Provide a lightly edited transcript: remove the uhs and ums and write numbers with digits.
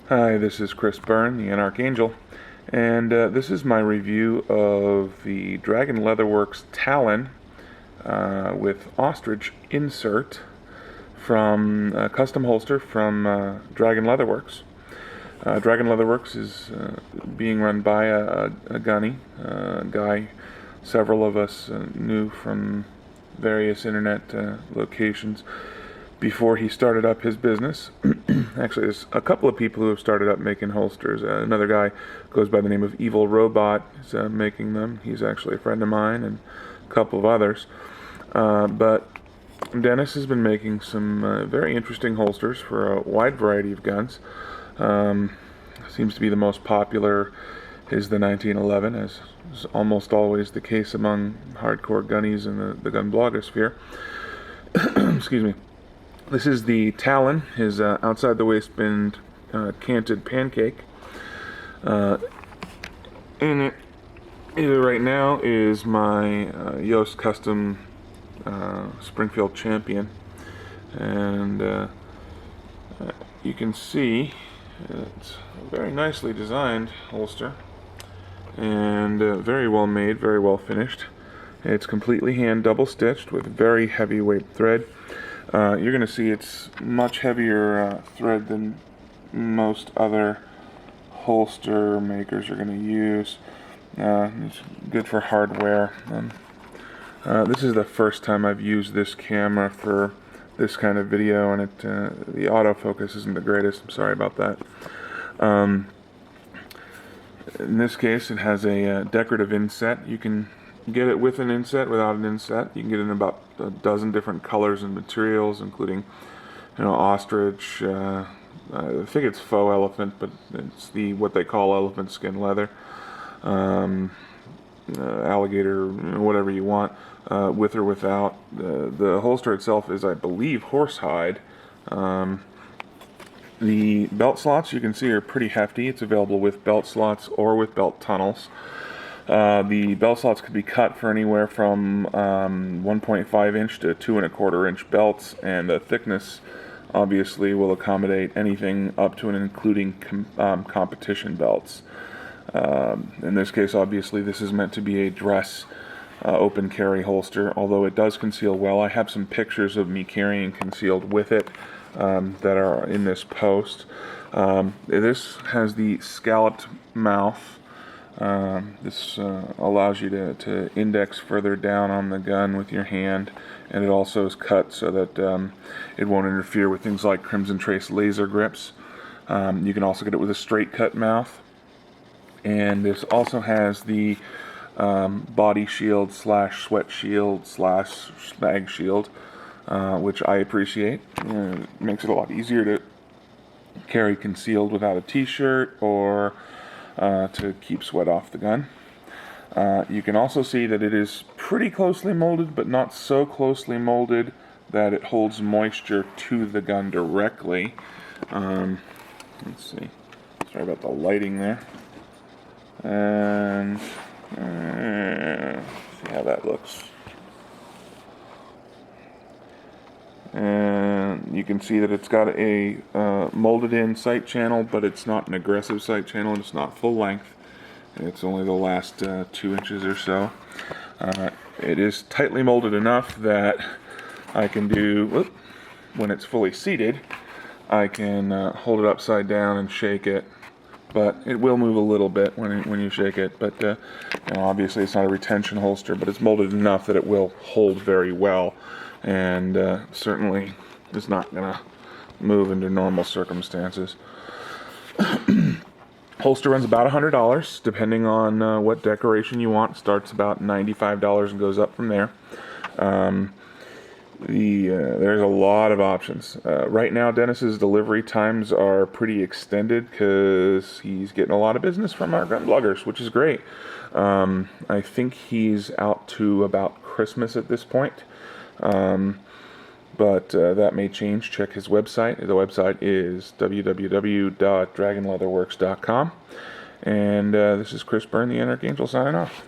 Hi, this is Chris Byrne, the AnarchAngel, and this is my review of the Dragon Leatherworks Talon with ostrich insert from a custom holster from Dragon Leatherworks. Dragon Leatherworks is being run by a gunny, guy several of us knew from various internet locations before he started up his business. Actually, there's a couple of people who have started up making holsters. Another guy goes by the name of Evil Robot is making them. He's actually a friend of mine, and a couple of others. But Dennis has been making some very interesting holsters for a wide variety of guns. Seems to be the most popular is the 1911, as is almost always the case among hardcore gunnies in the gun blogosphere. Excuse me. This is the Talon, his outside the waistband canted pancake. In it right now is my Yoast Custom Springfield Champion, and you can see it's a very nicely designed holster, and very well made, very well finished. It's completely hand double stitched with very heavyweight thread. You're going to see it's much heavier thread than most other holster makers are going to use. It's good for hardware. This is the first time I've used this camera for this kind of video, and the autofocus isn't the greatest. I'm sorry about that. In this case, it has a decorative inset. You can get it with an inset, without an inset. You can get it in about a dozen different colors and materials, including, ostrich. I think it's faux elephant, but it's what they call elephant skin leather, alligator, whatever you want, with or without. The holster itself is, I believe, horsehide. The belt slots, you can see, are pretty hefty. It's available with belt slots or with belt tunnels. The belt slots could be cut for anywhere from 1.5 inch to 2 1/4 inch belts, and the thickness obviously will accommodate anything up to and including competition belts. In this case, obviously, this is meant to be a dress open carry holster, although it does conceal well. I have some pictures of me carrying concealed with it that are in this post. This has the scalloped mouth. This allows you to index further down on the gun with your hand, and it also is cut so that it won't interfere with things like Crimson Trace laser grips. You can also get it with a straight cut mouth, and this also has the body shield / sweat shield / snag shield, which I appreciate. It makes it a lot easier to carry concealed without a t-shirt, or to keep sweat off the gun. You can also see that it is pretty closely molded, but not so closely molded that it holds moisture to the gun directly. Let's see. Sorry about the lighting there. And see how that looks. And you can see that it's got a molded in sight channel, but it's not an aggressive sight channel, and it's not full length. It's only the last 2 inches or so. It is tightly molded enough that I can do, when it's fully seated, I can hold it upside down and shake it, but it will move a little bit when you shake it. But obviously it's not a retention holster, but it's molded enough that it will hold very well, and certainly is not going to move under normal circumstances. Holster runs about $100, depending on what decoration you want. Starts about $95 and goes up from there. There's a lot of options. Right now, Dennis's delivery times are pretty extended because he's getting a lot of business from our gun bloggers, which is great. I think he's out to about Christmas at this point. But that may change. Check his website. The website is www.dragonleatherworks.com. And this is Chris Byrne, the AnarchAngel, signing off.